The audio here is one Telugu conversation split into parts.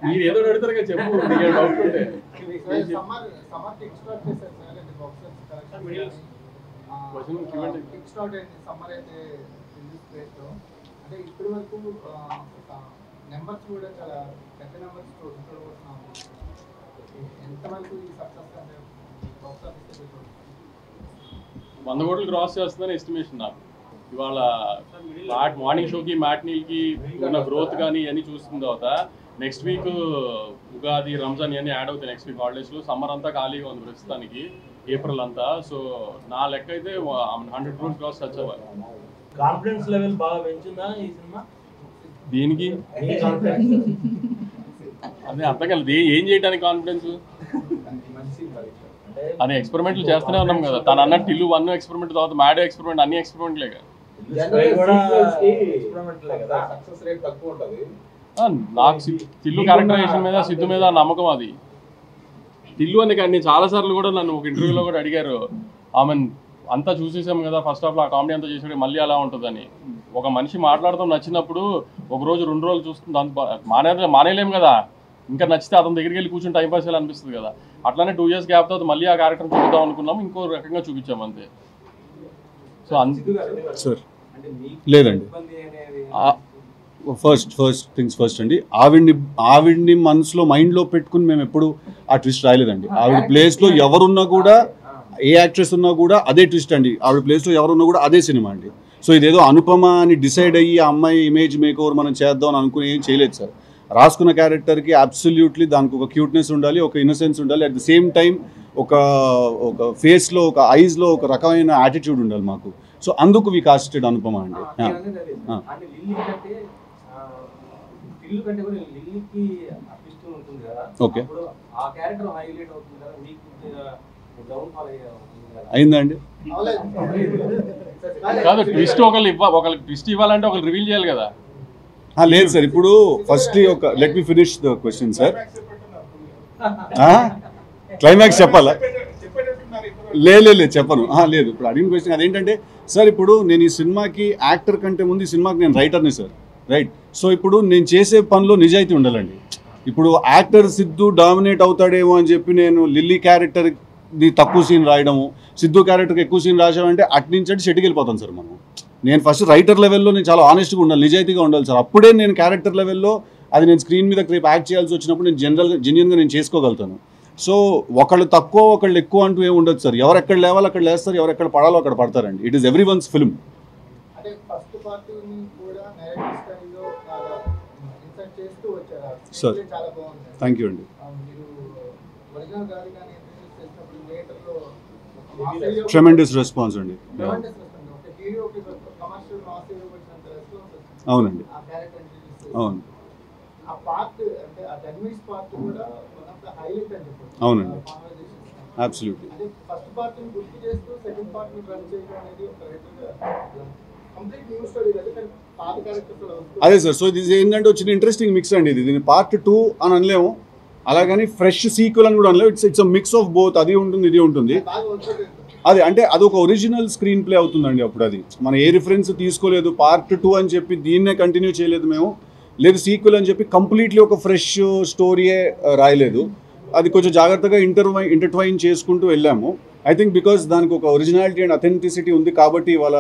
మీరు ఏదో అడుగుతారు కదా చెప్పు. డౌట్ ఉంటే అంటే ఇప్పటి వరకు నెంబర్స్ కూడా చాలా పెద్ద నెంబర్స్ ఎంతవరకు ఈ సక్సెస్ అంటే 100 కోట్లు క్రాస్ చేస్తుందని ఎస్టిమేషన్ నాకు. ఇవాళ మార్నింగ్ షోకి మ్యాట్నీల్కి ఉన్న గ్రోత్ కానీ ఇవన్నీ చూసిన తర్వాత నెక్స్ట్ వీక్ ఉగాది రంజాన్ ఇవన్నీ యాడ్ అవుతాయి. నెక్స్ట్ వీక్ హాలిడేస్లో సమ్మర్ అంతా ఖాళీగా ఉంది ప్రస్తుతానికి, ఏప్రిల్ అంతా. సో నా లెక్క అయితే 100 crores క్రాస్ టచ్ అవ్వాలి. కాన్ఫిడెన్స్ లెవెల్ బాగా పెంచుందా ఈ సినిమా? దీనికి అదే అర్థం కాలేదు. ఏం చేయడానికి కాన్ఫిడెన్స్? అని ఎక్స్పెరిమెంట్లు చేస్తూనే ఉన్నాం కదా. తను అన్నట్టు టిల్లు 1 ఎక్స్పెరిమెంట్, తర్వాత మ్యాడ్ ఎక్స్పెరిమెంట్, అన్ని ఎక్స్పెరిమెంట్లే కదా. నాకు టిల్లు క్యారెక్టరైజేషన్ మీద, సిద్ధు మీద నమ్మకం. అది టిల్లు అని కానీ చాలాసార్లు కూడా నన్ను ఒక ఇంటర్వ్యూలో కూడా అడిగారు, ఆమె అంతా చూసేసాం కదా ఫస్ట్ హాఫ్లో, ఆ కామెడీ అంతా చేసాడు, మళ్ళీ అలా ఉంటుందని. ఒక మనిషి మాట్లాడతాం నచ్చినప్పుడు ఒక రోజు 2 రోజులు చూస్తుంది, అంత మానేలేం కదా. ఇంకా నచ్చితే అతని దగ్గరికి వెళ్ళి కూర్చొని టైం పాస్ అనిపిస్తుంది కదా. అట్లానే 2 years గ్యాప్ తర్వాత మళ్ళీ ఆ క్యారెక్టర్ చూద్దాం అనుకున్నాం, ఇంకో రకంగా చూపించాం అంతే. సో సార్ లేదండి, ఫస్ట్ థింగ్స్ ఫస్ట్ అండి, ఆవిడ్ని మనసులో మైండ్లో పెట్టుకుని మేము ఎప్పుడు ఆ ట్విస్ట్ రాయలేదండి. ఆవిడ ప్లేస్లో ఎవరున్నా కూడా, ఏ యాక్ట్రెస్ ఉన్నా కూడా అదే ట్విస్ట్ అండి. ఆవిడ ప్లేస్లో ఎవరున్నా కూడా అదే సినిమా అండి. సో ఇదేదో అనుపమ అని డిసైడ్ అయ్యి ఆ అమ్మాయి ఇమేజ్ మేక్ ఓవర్ మనం చేద్దాం అని అనుకుని ఏం చేయలేదు సార్. రాసుకున్న క్యారెక్టర్కి అబ్సల్యూట్లీ దానికి ఒక క్యూట్నెస్ ఉండాలి, ఒక ఇన్నసెన్స్ ఉండాలి, అట్ ది సేమ్ టైం ఒక ఫేస్లో, ఒక ఐస్లో ఒక రకమైన యాటిట్యూడ్ ఉండాలి మాకు. సో అందుకు వి కాస్టెడ్ అనుపమ అండి. ఓకే, అయిందండి. కాదు, ట్విస్ట్ ఒకరికి ట్విస్ట్ ఇవ్వాలంటే ఒకరు రివీల్ చేయాలి కదా. లేదు సార్, ఇప్పుడు ఫస్ట్లీ ఒక let me finish the question sir. Climax చెప్పాలా? లేదు చెప్పను. లేదు, ఇప్పుడు అడిగిన క్వశ్చన్ అదేంటంటే సార్, ఇప్పుడు నేను ఈ సినిమాకి యాక్టర్ కంటే ముందు ఈ సినిమాకి నేను రైటర్ని సార్, రైట్? సో ఇప్పుడు నేను చేసే పనిలో నిజాయితీ ఉండాలండి. ఇప్పుడు యాక్టర్ సిద్ధు డామినేట్ అవుతాడేమో అని చెప్పి నేను లిల్లీ క్యారెక్టర్ది తక్కువ సీన్ రాయడము, సిద్ధు క్యారెక్టర్కి ఎక్కువ సీన్ రాసామంటే అట్నుంచి షెట్కి వెళ్ళిపోతాను సార్ మనం. నేను ఫస్ట్ రైటర్ లెవెల్లో నేను చాలా ఆనెస్ట్గా ఉండాలి, నిజాయితీగా ఉండాలి సార్. అప్పుడే నేను క్యారెక్టర్ లెవెల్లో అది నేను స్క్రీన్ మీద రేపు యాక్ట్ చేయాల్సి వచ్చినప్పుడు నేను జెన్యున్గా నేను చేసుకోగలుగుతాను. సో ఒకళ్ళు తక్కువ ఒకళ్ళు ఎక్కువ అంటూ ఏమి ఉండదు సార్. ఎవరు ఎక్కడ లేవాలో అక్కడ లేస్తారు, ఎవరు ఎక్కడ పడాలో అక్కడ పడతారండి. It is everyone's film. Sir thank you అండి. ట్రెమెండస్ రెస్పాన్స్ అండి. అవునండి, అవును, అవునండి, అబ్సల్యూట్లీ. అదే సార్. సో ఇది ఏంటంటే వచ్చిన ఇంట్రెస్టింగ్ మిక్స్ అండి. దీన్ని పార్ట్ 2 అని అనలేము, అలాగని ఫ్రెష్ సీక్వెల్ అని కూడా అనలేము. It's a mix of both. అది ఉంటుంది, ఇది ఉంటుంది. అది అంటే అదొక ఒరిజినల్ స్క్రీన్ ప్లే అవుతుందండి. అప్పుడు అది మనం ఏ రిఫరెన్స్ తీసుకోలేదు, పార్ట్ 2 అని చెప్పి దీన్నే కంటిన్యూ చేయలేదు మేము, లేదు సీక్వెల్ అని చెప్పి కంప్లీట్లీ ఒక ఫ్రెష్ స్టోరీయే రాయలేదు. అది కొంచెం జాగ్రత్తగా ఇంటర్ట్వైన్ చేసుకుంటూ వెళ్ళాము. ఐ థింక్ బికాస్ దానికి ఒక ఒరిజినాలిటీ అండ్ అథెంటిసిటీ ఉంది కాబట్టి ఇవాళ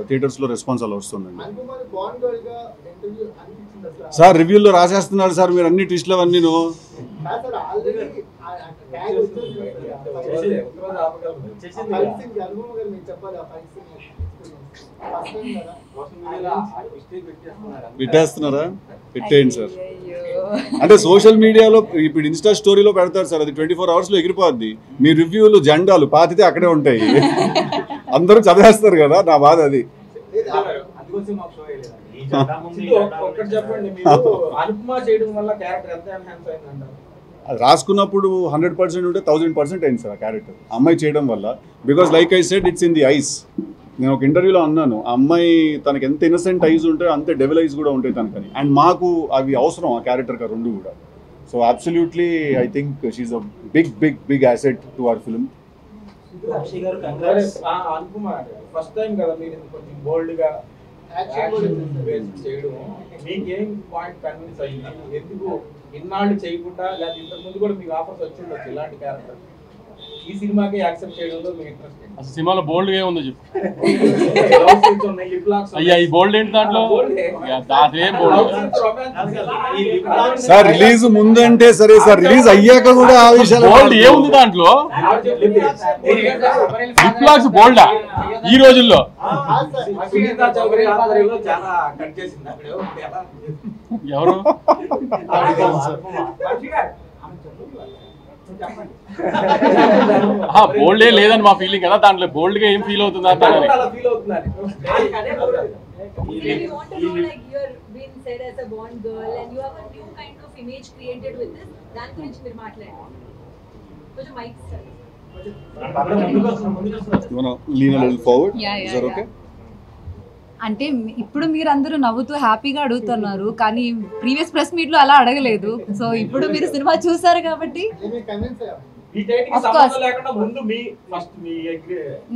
థియేటర్స్లో రెస్పాన్స్ అలా వస్తుందండి. సార్ రివ్యూల్లో రాసేస్తున్నారు సార్ మీరు అన్ని ట్విస్ట్లు అవన్నీ. పెట్టేస్తున్నారా? పెట్టేయండి సార్. అంటే సోషల్ మీడియాలో ఇప్పుడు ఇన్స్టా స్టోరీలో పెడతారు సార్, అది 24 hours ఎగిరిపోద్ది. మీ రివ్యూలు జెండాలు పాతితే అక్కడే ఉంటాయి, అందరూ చదివేస్తారు కదా. నా బాధ అది. అది రాసుకున్నప్పుడు 100% ఉంటే 1000% అయింది సార్ ఆ క్యారెక్టర్ అమ్మాయి చేయడం వల్ల. Because like I said it's in the ice. నేను ఒక ఇంటర్వ్యూలో అన్నాను, ఆ అమ్మాయి తనకి ఎంత ఇన్నసెంట్ ఐస్ ఉంటాయో అంతే డెవిల్ ఐస్ కూడా ఉంటాయి తనకని. అండ్ మాకు అవి అవసరం ఆ క్యారెక్టర్కి, రెండు కూడా. So absolutely I think she's a big asset to our film. First time కదా మీరు కొంచెం బోల్డ్గా యాక్షన్ కూడా ఉంది. చేయడం మీకేం పాయింట్ కన్విన్స్ అయ్యింది? ఎందుకు ఇన్నాళ్ళు చేయకుండా లేదా ఇంతకు ముందు కూడా మీకు ఆఫర్స్ వచ్చిండొచ్చు ఇలాంటి క్యారెక్టర్, ఈ సినిమాకి యాక్సెప్ట్ చేయడంలో మీ ఇంట్రెస్ట్ ఏంటి? అసలు సినిమాలో బోల్డ్ గా ఉందో చెప్పు. Love scenes ఉన్నాయి, lip locks ఉన్నాయి. అయ్యా ఈ బోల్డ్ ఏంటి దాంట్లో? అదేం బోల్డ్? Love scenes, romance, ఈ lip locks సార్ రిలీజ్ ముందంటే సరే సార్, రిలీజ్ అయ్యాక కూడా ఆ విషయాలు బోల్డ్ ఏముంది దాంట్లో? లిప్ లాక్స్ బోల్డా ఈ రోజుల్లో? సునీత చౌదరి ఆధ్వర్యంలో చాలా కట్ చేసింది అక్కడ ఎలా? ఎవరు? బోల్డ్ ఏ లేదని మా ఫీలింగ్ కదా, దాంట్లో బోల్డ్ గా ఏం ఫీల్ అవుతుంది అంటారు. అలా ఫీల్ అవుతున్నారు. We want to know, like, you're being said as a Bond girl and you have a new kind of image created with this. దాని గురించి మీరు మాట్లాడండి. కొంచెం mic sir. lean a little forward. Yeah, Is yeah, that yeah. okay? అంటే ఇప్పుడు మీరందరూ నవ్వుతూ హ్యాపీగా అడుగుతున్నారు, కానీ ప్రీవియస్ ప్రెస్ మీట్ లో అలా అడగలేదు. సో ఇప్పుడు మీరు సినిమా చూసారు కాబట్టి ఏమీ కన్విన్స్ అయ్యారు. ఈ టైటిల్ Of సంబంధం course. లేకుండా ముందు మీ ఫస్ట్ మీ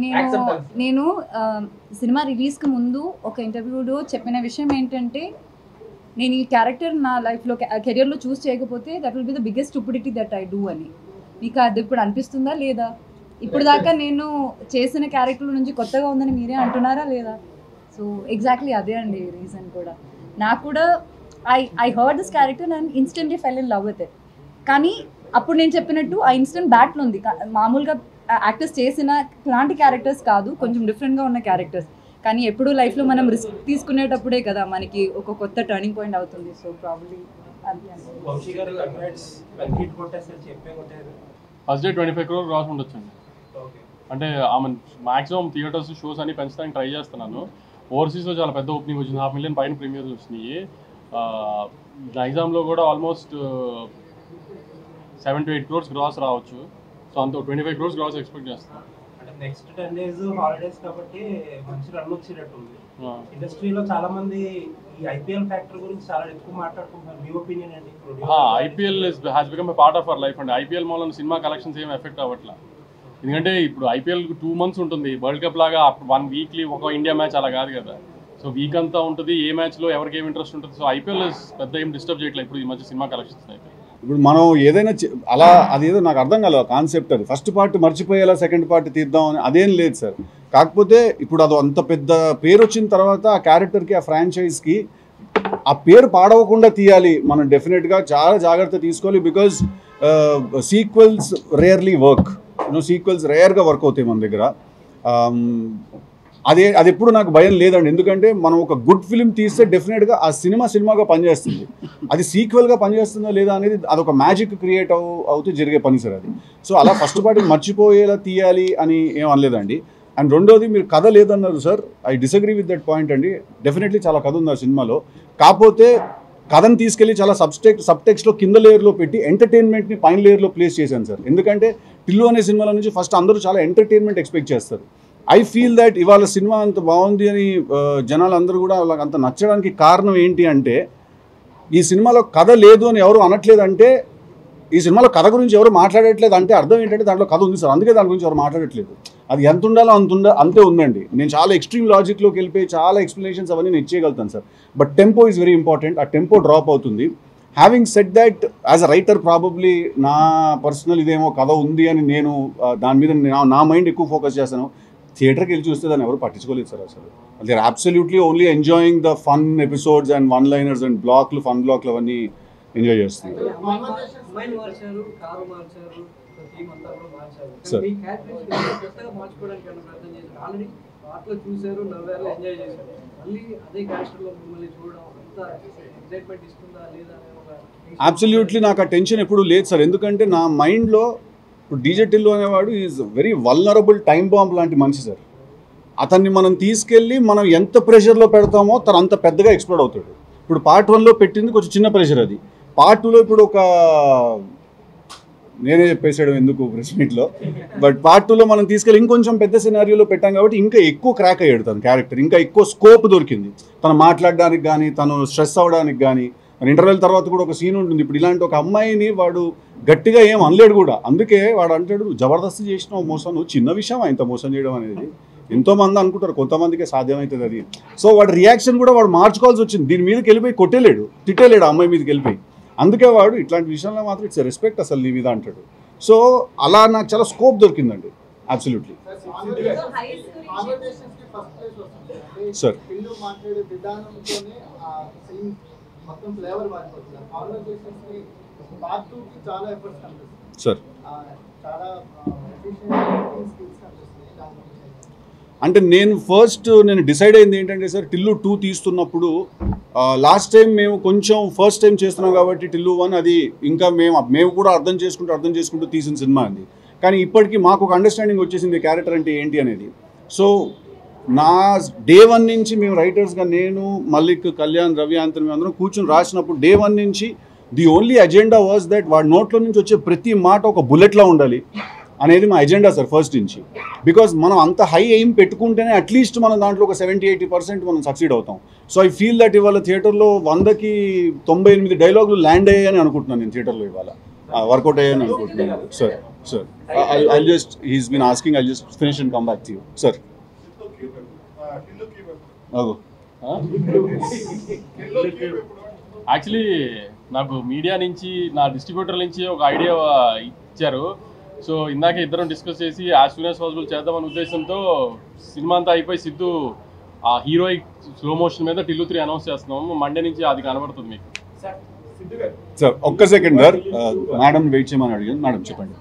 నేను యాక్సెప్టెన్స్. నేను సినిమా రిలీజ్కి ముందు ఒక ఇంటర్వ్యూలో చెప్పిన విషయం ఏంటంటే, నేను ఈ క్యారెక్టర్ నా లైఫ్లో కెరియర్లో చూస్ చేయకపోతే that will be the biggest stupidity that I do అని. మీకు అది ఇప్పుడు అనిపిస్తుందా లేదా? ఇప్పుడు దాకా నేను చేసిన క్యారెక్టర్ నుంచి కొత్తగా ఉందని మీరే అంటున్నారా లేదా? సో ఎగ్జాక్ట్లీ అదే అండి రీజన్ కూడా. నాకు కూడా I heard this character and instantly fell in love with it. కానీ అప్పుడు నేను చెప్పినట్టు ఆ ఇన్స్టెంట్ బ్యాట్లో ఉంది. మామూలుగా యాక్టర్స్ చేసిన లాంటి క్యారెక్టర్స్ కాదు, కొంచెం డిఫరెంట్గా ఉన్న క్యారెక్టర్స్. కానీ ఎప్పుడు లైఫ్లో మనం రిస్క్ తీసుకునేటప్పుడే కదా మనకి ఒక కొత్త టర్నింగ్ పాయింట్ అవుతుంది. సో ప్రాబ్లీ అది వంశీ గారు కంగ్రాట్స్, కంప్లీట్ కొట్టేస్తారు, చెప్పే కొట్టారు. ఫస్ట్ డే 25 crore రాసి ఉండొచ్చండి. ఓకే, అంటే ఆమె మాక్సిమం థియేటర్స్ షోస్ అన్ని పెంచడానికి ట్రై చేస్తున్నాను. ఓవర్సీస్లో చాలా పెద్ద ఓపెనింగ్ వచ్చింది, 500,000 పైన ప్రీమియర్స్ వచ్చినాయి. నైజాంలో కూడా ఆల్మోస్ట్ 7 to 8 crores గ్రాస్ రావచ్చు. సో అంత 25 crores గ్రాస్ ఎక్స్పెక్ట్ చేస్తాను. అంటే నెక్స్ట్ 10 days హాలిడేస్ కాబట్టి మంచి రన్ వచ్చేటట్టు ఉంది. ఇండస్ట్రీలో చాలా మంది ఈ ఐపీఎల్ ఫ్యాక్టర్ గురించి చాలా ఎక్కువ మాట్లాడుకుంటున్నారు. మీ ఒపీనియన్ ఏంటి? IPL has become a part of our life అండి. ఐపీఎల్ మూలన సినిమా కలెక్షన్స్ ఏం ఎఫెక్ట్ అవ్వట్లా. ఎందుకంటే ఇప్పుడు ఐపీఎల్ 2 months ఉంటుంది, వరల్డ్ కప్ లాగా 1 వీక్లీ ఒక ఇండియా మ్యాచ్ అలా కాదు కదా. సో వీక్ అంతా ఉంటుంది, ఏ మ్యాచ్లో ఎవరికి ఏం ఇంట్రెస్ట్ ఉంటుంది. సో ఐపీఎల్ పెద్ద ఏం డిస్టర్బ్ చేయట్లేదు ఇప్పుడు ఈ మధ్య సినిమా కలెక్షన్స్ అయితే. ఇప్పుడు మనం ఏదైనా అలా అదేదో నాకు అర్థం కాలేదు కాన్సెప్ట్. అది ఫస్ట్ పార్ట్ మర్చిపోయేలా సెకండ్ పార్ట్ తీద్దాం అని అదేం లేదు సార్. కాకపోతే ఇప్పుడు అది అంత పెద్ద పేరు వచ్చిన తర్వాత ఆ క్యారెక్టర్కి, ఆ ఫ్రాంచైజ్కి ఆ పేరు పాడవకుండా తీయాలి. మనం డెఫినెట్గా చాలా జాగ్రత్త తీసుకోవాలి. Because sequels rarely work, sequels రేర్గా వర్క్ అవుతాయి మన దగ్గర. అది ఎప్పుడు నాకు భయం లేదండి. ఎందుకంటే మనం ఒక గుడ్ ఫిలిం తీస్తే డెఫినెట్గా ఆ సినిమాగా పనిచేస్తుంది. అది సీక్వెల్గా పనిచేస్తుందా లేదా అనేది అదొక మ్యాజిక్ క్రియేట్ అవుతూ జరిగే పని సార్ అది. సో అలా ఫస్ట్ పార్టీ మర్చిపోయేలా తీయాలి అని ఏం అనలేదండి. అండ్ రెండోది, మీరు కథ లేదన్నారు sir, I disagree with that point అండి. డెఫినెట్లీ చాలా కథ ఉంది ఆ సినిమాలో. కాకపోతే కథను తీసుకెళ్ళి చాలా సబ్టెక్స్ట్లో కింద లేయర్లో పెట్టి ఎంటర్టైన్మెంట్ని పైన లేయర్లో ప్లేస్ చేశాను సార్. ఎందుకంటే టిల్లు అనే సినిమాల నుంచి ఫస్ట్ అందరూ చాలా ఎంటర్టైన్మెంట్ ఎక్స్పెక్ట్ చేస్తారు. ఐ ఫీల్ దట్ ఇవాళ సినిమా అంత బాగుంది అని జనాలు అందరూ కూడా వాళ్ళకి అంత నచ్చడానికి కారణం ఏంటి అంటే, ఈ సినిమాలో కథ లేదు అని ఎవరు అనట్లేదంటే, ఈ సినిమాలో కథ గురించి ఎవరు మాట్లాడట్లేదు అంటే అర్థం ఏంటంటే దాంట్లో కథ ఉంది సార్. అందుకే దాని గురించి ఎవరు మాట్లాడట్లేదు. అది ఎంత ఉండాలో అంతే ఉందండి. నేను చాలా ఎక్స్ట్రీమ్ లాజిక్లోకి వెళ్ళిపోయి చాలా ఎక్స్ప్లెనేషన్స్ అవన్నీ నేను ఇచ్చేయగలుగుతాను sir. But tempo is very important. ఆ టెంపో డ్రాప్ అవుతుంది. Having said that, as a writer probably నా పర్సనల్ ఇదేమో కథ ఉంది అని నేను దాని మీద నా మైండ్ ఎక్కువ ఫోకస్ చేస్తాను. థియేటర్కి వెళ్ళి చూస్తే దాన్ని ఎవరు పట్టించుకోలేదు సార్ అసలు. They are absolutely only enjoying the fun episodes and one liners and fun బ్లాక్లు అవన్నీ ఎంజాయ్ చేస్తుంది. అమ్మాయిని మార్చారు, కారు మార్చారు, థీమ్ అంతా కూడా మార్చారు. Sir. మీ క్యారెక్టర్ కొత్తగా మార్చుకోవడానికి ఏమైనా ప్రయత్నం చేశారు? ఆల్రెడీ పాటలో చూశారు, నవ్వారు, ఎంజాయ్ చేశారు. మళ్ళీ అదే క్యారెక్టర్లో మిమ్మల్ని చూడడం అంత ఎక్సైట్మెంట్ ఇస్తుందా లేదా అనే ఒక అబ్సల్యూట్లీ నాకు ఆ టెన్షన్ ఎప్పుడు లేదు సార్. ఎందుకంటే నా మైండ్లో ఇప్పుడు డీజే టిల్లు అనేవాడు is very vulnerable time bomb లాంటి మనిషి సార్. అతన్ని మనం తీసుకెళ్ళి మనం ఎంత ప్రెషర్లో పెడతామో తను అంత పెద్దగా ఎక్స్ప్లోడ్ అవుతాడు. ఇప్పుడు పార్ట్ 1లో పెట్టింది కొంచెం చిన్న ప్రెషర్, అది పార్ట్ 2లో ఇప్పుడు ఒక నేనే చెప్పేసాడు ఎందుకు ప్రెస్ మీట్లో, బట్ పార్ట్ 2లో మనం తీసుకెళ్ళి ఇంకొంచెం పెద్ద సినారియోలో పెట్టాం కాబట్టి ఇంకా ఎక్కువ క్రాక్ అయ్యాడు తన క్యారెక్టర్. ఇంకా ఎక్కువ స్కోప్ దొరికింది తను మాట్లాడడానికి కానీ, తను స్ట్రెస్ అవ్వడానికి కానీ. ఇంటర్వెల్ తర్వాత కూడా ఒక సీన్ ఉంటుంది. ఇప్పుడు ఇలాంటి ఒక అమ్మాయిని వాడు గట్టిగా ఏం అనలేడు కూడా. అందుకే వాడు అంటాడు, జబర్దస్త్ చేసిన మోసం, నువ్వు చిన్న విషయం ఇంత మోసం చేయడం అనేది. ఎంతోమంది అనుకుంటారు, కొంతమందికే సాధ్యమవుతుంది అది. సో వాడి రియాక్షన్ కూడా వాడు మార్చుకోవాల్సి వచ్చింది. దీని మీదకి వెళ్ళిపోయి కొట్టేలేడు, తిట్టేలేడు ఆ అమ్మాయి మీదకి వెళ్ళిపోయి. అందుకే వాడు ఇట్లాంటి విషయంలో మాత్రం ఇట్స్ రెస్పెక్ట్ అసలు నీ మీద అంటాడు. సో అలా నాకు చాలా స్కోప్ దొరికిందండి. Absolutely sir. పిల్లు మాట్లాడే విధానంతోనే ఆ సీన్ మొత్తం ఫ్లేవర్ మారిపోతుంది. కాన్వర్సేషన్స్ కి పార్ట్ 2 కి చాలా ఎఫర్ట్స్ కనిపిస్తుంది సార్. చాలా ఎఫిషియెంట్ స్కిల్స్ కనిపిస్తుంది. దాని గురించి అంటే నేను డిసైడ్ అయింది ఏంటంటే సార్, టిల్లు 2 తీస్తున్నప్పుడు లాస్ట్ టైం మేము కొంచెం ఫస్ట్ టైం చేస్తున్నాం కాబట్టి టిల్లు 1 అది ఇంకా మేము కూడా అర్థం చేసుకుంటూ తీసిన సినిమా అండి. కానీ ఇప్పటికీ మాకు ఒక అండర్స్టాండింగ్ వచ్చేసింది క్యారెక్టర్ అంటే ఏంటి అనేది. సో నా డే 1 నుంచి మేము రైటర్స్గా నేను, మల్లిక్, కళ్యాణ్, రవి, ఆంతని మేము అందరం కూర్చొని రాసినప్పుడు డే 1 నుంచి the only agenda was that వాడి నోట్లో నుంచి వచ్చే ప్రతి మాట ఒక బుల్లెట్లా ఉండాలి అనేది మా ఎజెండా సార్ ఫస్ట్ నుంచి. బికాజ్ మనం అంత హై ఎయిమ్ పెట్టుకుంటేనే అట్లీస్ట్ మనం దాంట్లో ఒక 70-80% మనం సక్సీడ్ అవుతాం. సో ఐ ఫీల్ దట్ ఇవాళ థియేటర్లో 100కి 98 డైలాగులు ల్యాండ్ అయ్యాయని అనుకుంటున్నాను నేను. థియేటర్లో ఇవాళ వర్కౌట్ అయ్యాయని అనుకుంటున్నాను sir. Sir I'll just, he's been asking, I'll just finish and come back to you. Sir. Actually నాకు మీడియా నుంచి, నా డిస్ట్రిబ్యూటర్ నుంచి ఒక ఐడియా ఇచ్చారు. సో ఇందాక ఇద్దరం డిస్కస్ చేసి యాజ్ సూన్ యాజ్ పాసిబుల్ చేద్దామనే ఉద్దేశంతో సినిమా అంతా అయిపోయి సిద్ధు ఆ హీరోయిక్ స్లో మోషన్ మీద టిల్లు 3 అనౌన్స్ చేస్తున్నాము. మండే నుంచి అది కనబడుతుంది మీకు. సార్ ఒక్క సెకండ్ సార్, మేడం వెయిట్ చేయమని అడిగాను. మేడం చెప్పండి.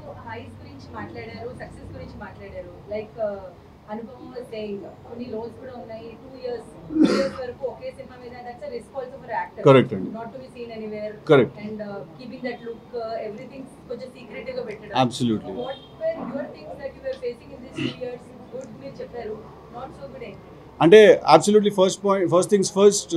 మాట్లాడారు, సక్సెస్ గురించి మాట్లాడారు. లైక్ అనుభవం సేయింగ్ కొన్ని లోన్స్ కూడా ఉన్నాయి. 2 years వరకు ఒకే సినిమా మీద that's a risk also for actor. Correct అండి. Not to be seen anywhere. Correct. And keeping that look everything కొంచెం సీక్రెట్ గా పెట్టడం. Absolutely. What were your things that you were facing in this 2 years? Good మీరు చెప్పారు, నాట్ సో గుడ్. అంటే అబ్సల్యూట్లీ ఫస్ట్ థింగ్స్ ఫస్ట్,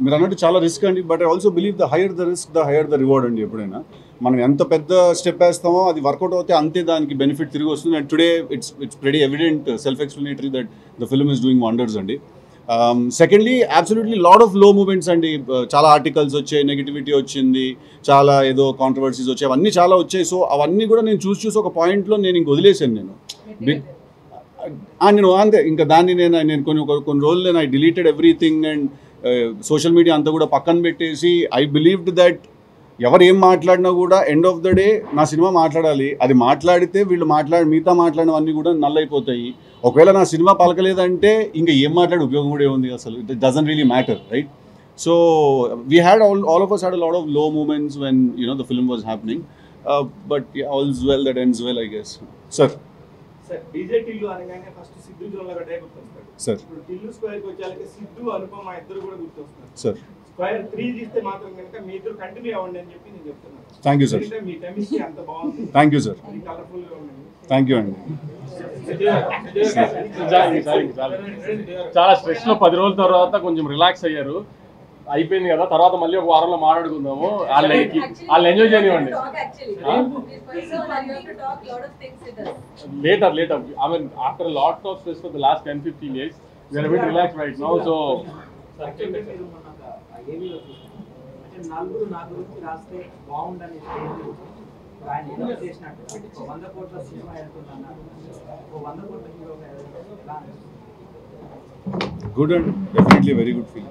మీరు అన్నట్టు చాలా రిస్క్ అండి. But I also believe the higher the risk the higher the reward అండి. ఎప్పుడైనా మనం ఎంత పెద్ద స్టెప్ వేస్తామో అది వర్కౌట్ అవుతే అంతే దానికి బెనిఫిట్ తిరిగి వస్తుంది. And today it's very evident, self explanatory that the film is doing wonders అండి. సెకండ్లీ అబ్సల్యూట్లీ లాట్ ఆఫ్ లో మూమెంట్స్ అండి. చాలా ఆర్టికల్స్ వచ్చాయి, నెగిటివిటీ వచ్చింది, చాలా ఏదో కాంట్రవర్సీస్ వచ్చాయి, అవన్నీ చాలా వచ్చాయి. సో అవన్నీ కూడా నేను చూసి ఒక పాయింట్లో నేను ఇంక వదిలేసాను. నేను అంతే ఇంకా దాన్ని నేను కొన్ని రోజులు నేను I deleted everything and social media అంతా కూడా పక్కన పెట్టేసి ఐ బిలీవ్డ్ దట్ ఎవరు ఏం మాట్లాడినా కూడా ఎండ్ ఆఫ్ ద డే నా సినిమా మాట్లాడాలి. అది మాట్లాడితే వీళ్ళు మిగతా మాట్లాడినవన్నీ కూడా నల్లైపోతాయి. ఒకవేళ నా సినిమా పలకలేదంటే ఇంకా ఏం మాట్లాడే ఉపయోగం కూడా ఏముంది అసలు. It doesn't really matter, right? So we had all of us had a lot of low moments when the film was happening, but yeah, all's well that ends well, I guess. Sir. Sir DJ Tillu అనగానే ఫస్ట్ సిద్ధు జోన్ల గడ్డే గుర్తొస్తాడు సార్. ఇప్పుడు టిల్లు స్క్వేర్కి వచ్చాక సిద్ధు, అనుపమ ఇద్దరు కూడా గుర్తొస్తున్నారు సార్. స్క్వేర్ 3 తీస్తే మాత్రం కనుక మీ ఇద్దరు కంటిన్యూ అవ్వండి అని చెప్పి నేను చెప్తున్నాను. Thank you sir. Me chemistry అంత బాగుంది. Thank you sir. కలర్ఫుల్ గా ఉంది. థ్యాంక్ యూ అండి. చాలా స్ట్రెస్ లో 10 రోజుల తర్వాత కొంచెం రిలాక్స్ అయ్యారు, అయిపోయింది కదా. తర్వాత మళ్ళీ ఒక వారంలో మాట్లాడుకుందాము. వాళ్ళు ఎంజాయ్ చేయనివ్వండి. Later. I mean, after a lot of stress for the last 10-15 days, we are a bit relaxed right now. So, నలుగురు నా గురించి రాస్తే బాగుండని ఆయన చేసినట్టు 100 కోట్ల సినిమా వెళ్తున్నారు. 100 కోట్ల హీరోగా good and definitely very good feel.